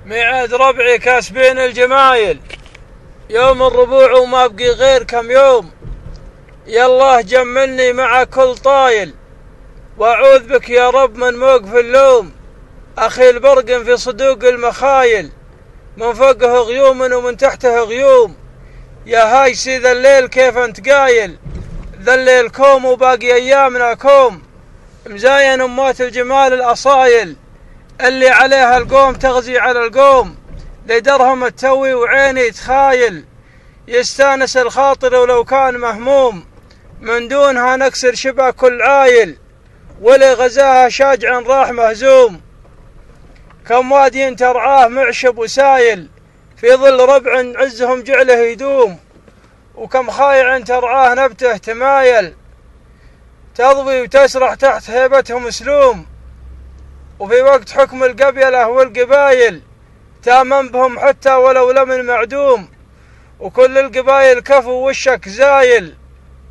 ميعاد ربعي كاسبين الجمايل، يوم الربوع وما بقي غير كم يوم. يالله جملني مع كل طايل، واعوذ بك يا رب من موقف اللوم. اخي البرق في صدوق المخايل، من فوقه غيوم ومن تحته غيوم. يا هايسي ذا الليل كيف انت قايل، ذا الليل كوم وباقي ايامنا كوم. مزاين امات الجمال الاصايل، اللي عليها القوم تغزي على القوم. لدرهم التوي وعيني تخايل، يستانس الخاطر ولو كان مهموم. من دونها نكسر شبه كل عايل، ولي غزاها شاجع راح مهزوم. كم وادي ترعاه معشب وسايل، في ظل ربع عزهم جعله يدوم. وكم خايع ترعاه نبته تمايل، تضوي وتسرح تحت هيبتهم سلوم. وفي وقت حكم القبيلة والقبايل، تامن بهم حتى ولو لمن معدوم. وكل القبايل كفو وشك زايل،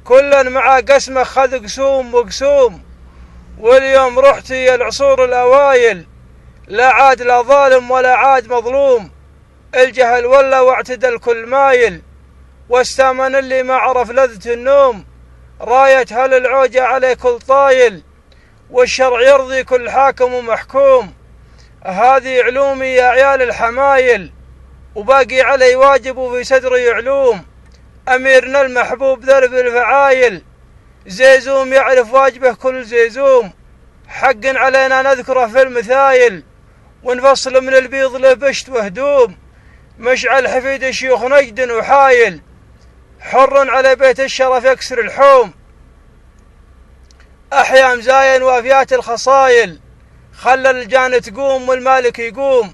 كلا مع قسمه خذ قسوم وقسوم. واليوم رحتي العصور الأوايل، لا عاد لا ظالم ولا عاد مظلوم. الجهل ولا واعتدى الكل مايل، واستامن اللي ما عرف لذة النوم. راية هل العوجة عليه كل طايل، والشرع يرضي كل حاكم ومحكوم. هذه علومي يا عيال الحمايل، وباقي علي واجب وفي صدري علوم. أميرنا المحبوب ذرب الفعايل، زيزوم يعرف واجبه كل زيزوم. حق علينا نذكره في المثايل، ونفصل من البيض له بشت وهدوم. مشعل حفيد شيوخ نجد وحايل، حر على بيت الشرف يكسر الحوم. أحيا مزاين وافيات الخصايل، خلى الجان تقوم والمالك يقوم.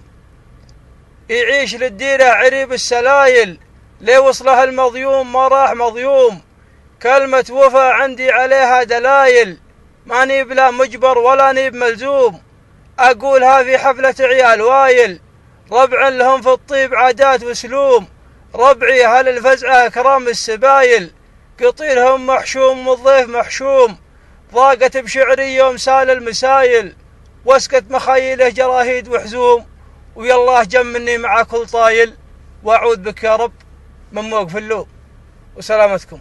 يعيش للديرة عريب السلايل، لي وصله المضيوم ما راح مضيوم. كلمة وفا عندي عليها دلايل، ما نيب لا مجبر ولا نيب ملزوم. أقولها في حفلة عيال وايل، ربع لهم في الطيب عادات وسلوم. ربعي هل الفزعة أكرام السبايل، قطيرهم محشوم والضيف محشوم. ضاقت بشعري يوم سال المسايل، واسكت مخايله جراهيد وحزوم. ويالله جمني مع كل طايل، واعوذ بك يا رب من موقف اللوم. وسلامتكم.